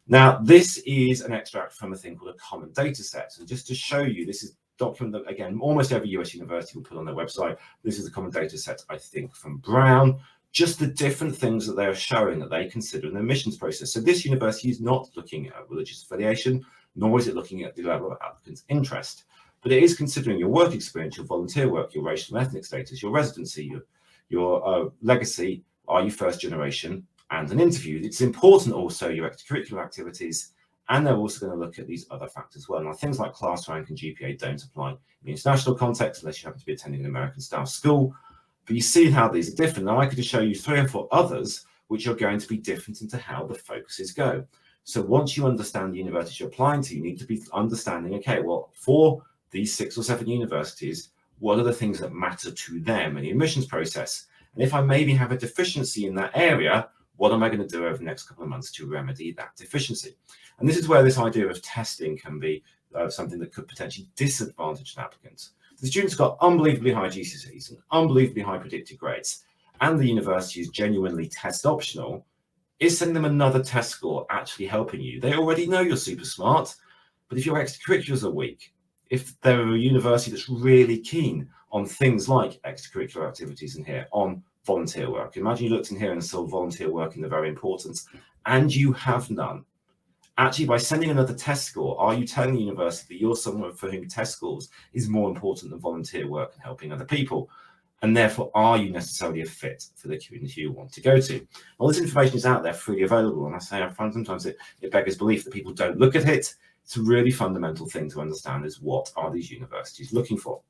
Now, this is an extract from a thing called a common data set. And just to show you, this is a document that, again, almost every US university will put on their website. This is a common data set, I think, from Brown. Just the different things that they are showing that they consider in the admissions process. So this university is not looking at religious affiliation, nor is it looking at the level of applicants' interest. But it is considering your work experience, your volunteer work, your racial and ethnic status, your residency, your legacy, are you first generation, and an interview. It's important also your extracurricular activities, and they're also going to look at these other factors as well. Now, things like class rank and GPA don't apply in the international context unless you happen to be attending an American style school. But you see how these are different. Now, I could just show you 3 or 4 others which are going to be different into how the focuses go. So once you understand the university you're applying to, you need to be understanding, okay, well, for these 6 or 7 universities, what are the things that matter to them in the admissions process? And if I maybe have a deficiency in that area, what am I going to do over the next couple of months to remedy that deficiency? And this is where this idea of testing can be something that could potentially disadvantage an applicant. The students got unbelievably high GCSEs and unbelievably high predicted grades, and the university is genuinely test optional. Is sending them another test score actually helping you? They already know you're super smart, but if your extracurriculars are weak, if they're a university that's really keen on things like extracurricular activities in here, on volunteer work, imagine you looked in here and saw volunteer work in the very important, and you have none. Actually, by sending another test score, are you telling the university that you're someone for whom test scores is more important than volunteer work and helping other people? And therefore, are you necessarily a fit for the community you want to go to? Well, this information is out there, freely available. And I find sometimes it beggars belief that people don't look at it. It's a really fundamental thing to understand, is what are these universities looking for?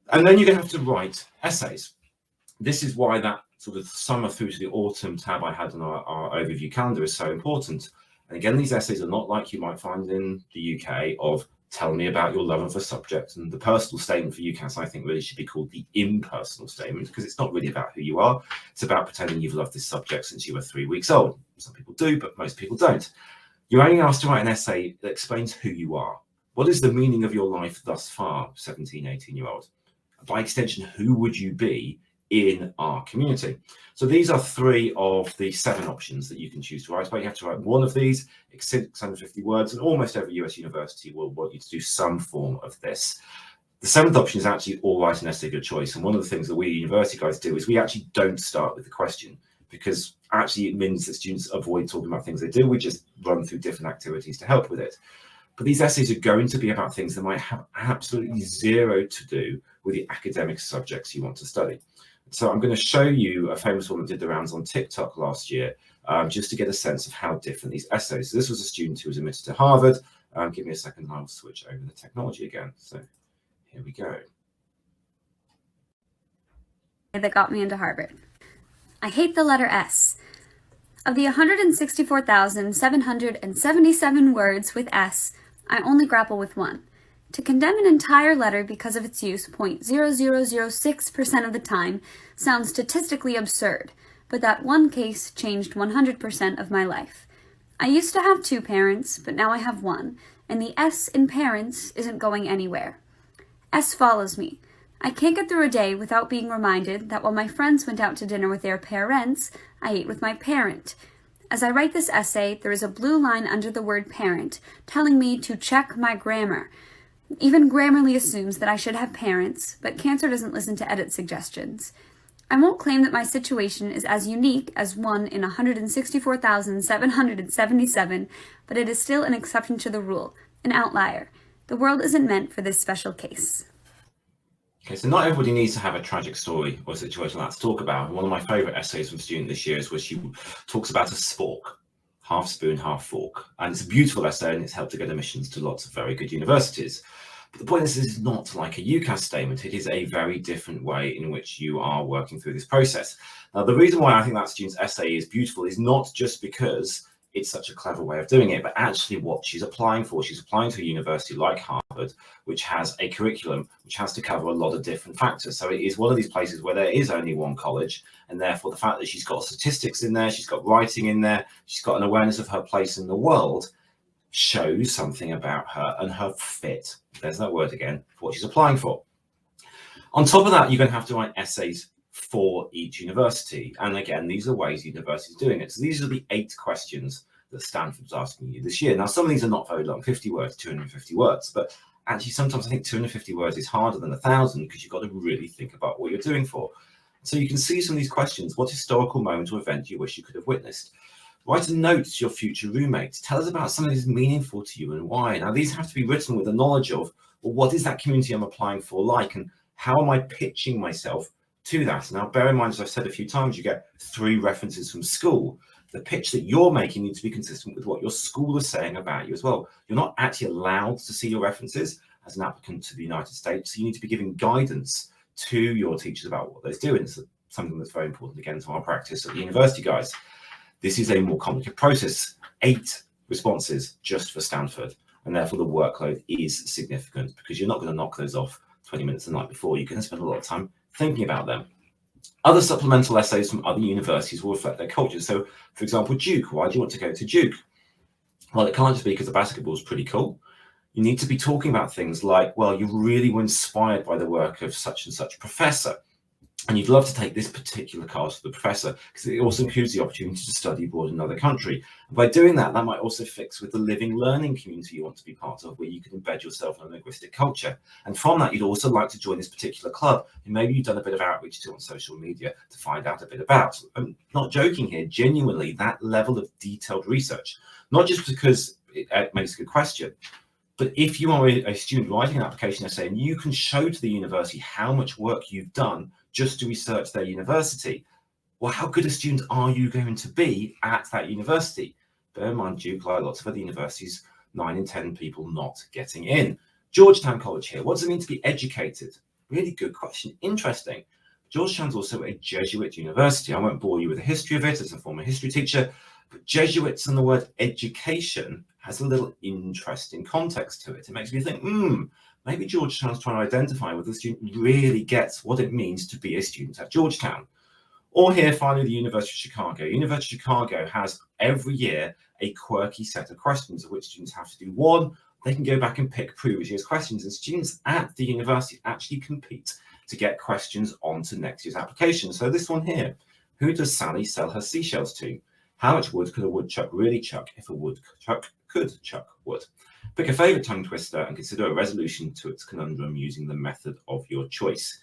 And then you're going to have to write essays. This is why that sort of summer through to the autumn tab I had on our overview calendar is so important. And again, these essays are not like you might find in the UK of tell me about your love of a subject. And the personal statement for UCAS, I think, really should be called the impersonal statement, because it's not really about who you are. It's about pretending you've loved this subject since you were 3 weeks old. Some people do, but most people don't. You're only asked to write an essay that explains who you are. What is the meaning of your life thus far, 17, 18-year-old? By extension, who would you be in our community? So these are 3 of the 7 options that you can choose to write, but you have to write one of these. It's 650 words, and almost every US university will want you to do some form of this. The 7th option is actually all write an essay of your choice, and one of the things that we university guys do is we actually don't start with the question, because actually it means that students avoid talking about things they do. We just run through different activities to help with it. But these essays are going to be about things that might have absolutely zero to do with the academic subjects you want to study. So I'm going to show you a famous one that did the rounds on TikTok last year, just to get a sense of how different these essays. So this was a student who was admitted to Harvard. Give me a second and I'll switch over the technology again. So here we go. That got me into Harvard. I hate the letter S. Of the 164,777 words with S, I only grapple with one. To condemn an entire letter because of its use 0.0006% of the time sounds statistically absurd, but that one case changed 100% of my life. I used to have 2 parents, but now I have 1, and the S in parents isn't going anywhere. S follows me. I can't get through a day without being reminded that while my friends went out to dinner with their parents, I ate with my parent. As I write this essay, there is a blue line under the word parent telling me to check my grammar. Even Grammarly assumes that I should have parents, but Cancer doesn't listen to edit suggestions. I won't claim that my situation is as unique as one in 164,777, but it is still an exception to the rule, an outlier. The world isn't meant for this special case. Okay, so not everybody needs to have a tragic story or situation like that to talk about. One of my favourite essays from a student this year is where she talks about a spork, half spoon, half fork. And it's a beautiful essay and it's helped to get admissions to lots of very good universities. But the point is, this is not like a UCAS statement. It is a very different way in which you are working through this process. Now, the reason why I think that student's essay is beautiful is not just because it's such a clever way of doing it, but actually what she's applying for. She's applying to a university like Harvard, which has a curriculum which has to cover a lot of different factors. So it is one of these places where there is only one college, and therefore the fact that she's got statistics in there, she's got writing in there, she's got an awareness of her place in the world, shows something about her and her fit. There's that word again, for what she's applying for. On top of that, you're going to have to write essays for each university. And again, these are ways universities are doing it. So these are the 8 questions that Stanford's asking you this year. Now, some of these are not very long, 50 words, 250 words, but actually sometimes I think 250 words is harder than 1,000 because you've got to really think about what you're doing for. So you can see some of these questions. What historical moment or event you wish you could have witnessed? Write a note to your future roommates. Tell us about something that is meaningful to you and why. Now, these have to be written with the knowledge of, well, what is that community I'm applying for like, and how am I pitching myself to that? Now, bear in mind, as I've said a few times, you get 3 references from school. The pitch that you're making needs to be consistent with what your school is saying about you as well. You're not actually allowed to see your references as an applicant to the United States, so you need to be giving guidance to your teachers about what they're doing. It's something that's very important, again, to our practice at the university, guys. This is a more complicated process. 8 responses just for Stanford, and therefore the workload is significant because you're not going to knock those off 20 minutes the night before. You're going to spend a lot of time thinking about them. Other supplemental essays from other universities will reflect their culture. So, for example, Duke. Why do you want to go to Duke? Well, it can't just be because the basketball is pretty cool. You need to be talking about things like, well, you really were inspired by the work of such and such professor, and you'd love to take this particular class with the professor because it also includes the opportunity to study abroad in another country. And by doing that, that might also fix with the living learning community you want to be part of, where you can embed yourself in a linguistic culture. And from that, you'd also like to join this particular club, and maybe you've done a bit of outreach to on social media to find out a bit about. I'm not joking here, genuinely, that level of detailed research, not just because it makes a good question, but if you are a student writing an application essay and you can show to the university how much work you've done just to research their university, well, how good a student are you going to be at that university? Bear in mind, Duke, like lots of other universities, 9 in 10 people not getting in. Georgetown College here, what does it mean to be educated? Really good question, interesting. Georgetown's also a Jesuit university. I won't bore you with the history of it as a former history teacher, but Jesuits and the word education has a little interesting context to it. It makes me think, maybe Georgetown's trying to identify whether the student really gets what it means to be a student at Georgetown. Or here, finally, the University of Chicago. University of Chicago has every year a quirky set of questions of which students have to do one. They can go back and pick previous year's questions, and students at the university actually compete to get questions onto next year's application. So this one here, who does Sally sell her seashells to? How much wood could a woodchuck really chuck if a woodchuck could chuck wood? Pick a favourite tongue twister and consider a resolution to its conundrum using the method of your choice.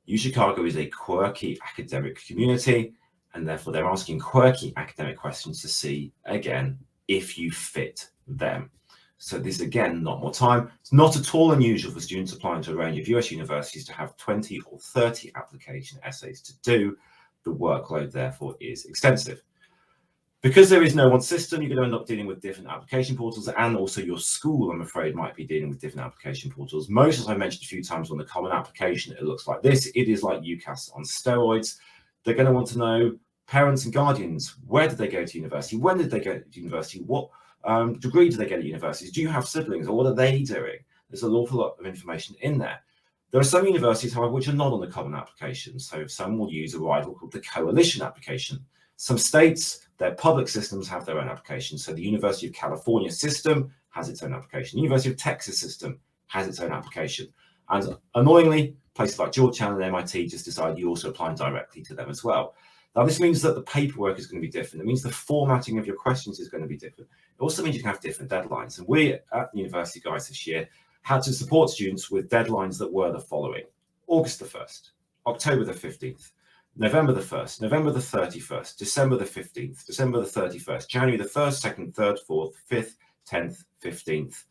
UChicago is a quirky academic community, and therefore they're asking quirky academic questions to see, again, if you fit them. So this is, again, not more time. It's not at all unusual for students applying to a range of US universities to have 20 or 30 application essays to do. The workload, therefore, is extensive. Because there is no one system, you're going to end up dealing with different application portals, and also your school, I'm afraid, might be dealing with different application portals. Most, as I mentioned a few times on the common application, it looks like this. It is like UCAS on steroids. They're going to want to know parents and guardians. Where did they go to university? When did they go to university? What degree do they get at universities? Do you have siblings, or what are they doing? There's an awful lot of information in there. There are some universities, however, which are not on the common application. So some will use a rival called the coalition application. Some states, their public systems have their own application. So the University of California system has its own application. The University of Texas system has its own application. And annoyingly, places like Georgetown and MIT just decide you also apply directly to them as well. Now, this means that the paperwork is going to be different. It means the formatting of your questions is going to be different. It also means you can have different deadlines. And we at the University Guys this year had to support students with deadlines that were the following: August the 1st, October the 15th, November the 1st, November the 31st, December the 15th, December the 31st, January the 1st, 2nd, 3rd, 4th, 5th, 10th, 15th.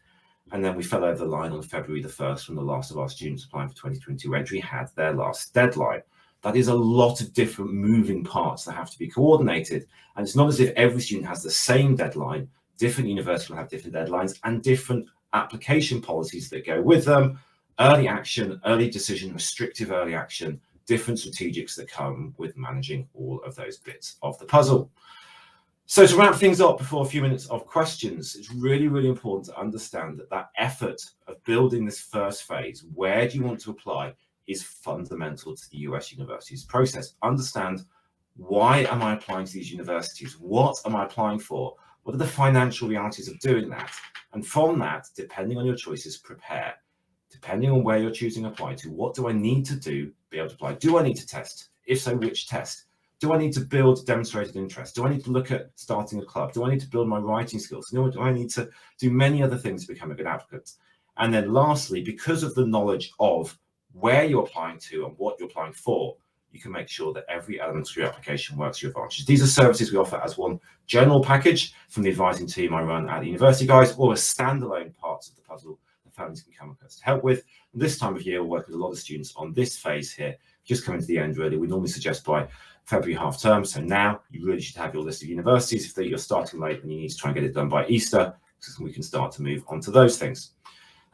And then we fell over the line on February the 1st when the last of our students applying for 2022 entry had their last deadline. That is a lot of different moving parts that have to be coordinated. And it's not as if every student has the same deadline. Different universities will have different deadlines and different application policies that go with them. Early action, early decision, restrictive early action, different strategics that come with managing all of those bits of the puzzle. So to wrap things up before a few minutes of questions, it's really, really important to understand that that effort of building this first phase, where do you want to apply, is fundamental to the US universities process. Understand, why am I applying to these universities? What am I applying for? What are the financial realities of doing that? And from that, depending on your choices, prepare. Depending on where you're choosing to apply to, what do I need to do to be able to apply? Do I need to test? If so, which test? Do I need to build demonstrated interest? Do I need to look at starting a club? Do I need to build my writing skills? Do I need to do many other things to become a good applicant? And then lastly, because of the knowledge of where you're applying to and what you're applying for, you can make sure that every element of your application works to your advantage. These are services we offer as one general package from the advising team I run at the University Guys, or as standalone parts of the puzzle that families can come across to help with. And this time of year, we'll work with a lot of students on this phase here, just coming to the end really. We normally suggest by February half term. So now you really should have your list of universities. If you're starting late, then you need to try and get it done by Easter, so we can start to move on to those things.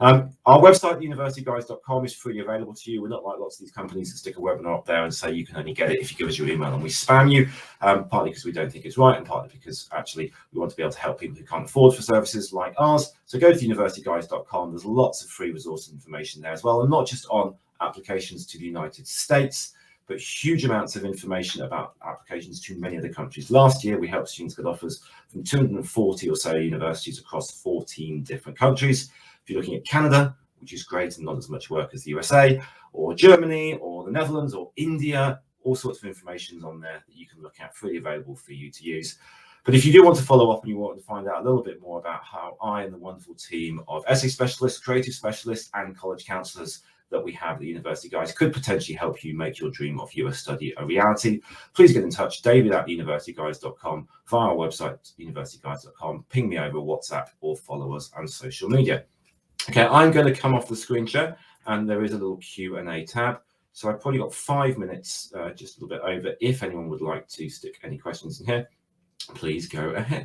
Our website, universityguys.com, is freely available to you. We're not like lots of these companies that stick a webinar up there and say you can only get it if you give us your email and we spam you, partly because we don't think it's right and partly because actually we want to be able to help people who can't afford for services like ours. So go to universityguys.com. There's lots of free resource information there as well, and not just on applications to the United States, but huge amounts of information about applications to many other countries. Last year, we helped students get offers from 240 or so universities across 14 different countries. If you're looking at Canada, which is great and not as much work as the USA, or Germany, or the Netherlands, or India, all sorts of information on there that you can look at, freely available for you to use. But if you do want to follow up and you want to find out a little bit more about how I and the wonderful team of essay specialists, creative specialists, and college counsellors that we have at the University Guys could potentially help you make your dream of US study a reality, please get in touch, david@universityguys.com, via our website, universityguys.com, ping me over WhatsApp or follow us on social media. Okay, I'm going to come off the screen share, and there is a little Q&A tab. So I've probably got 5 minutes, just a little bit over. If anyone would like to stick any questions in here, please go ahead.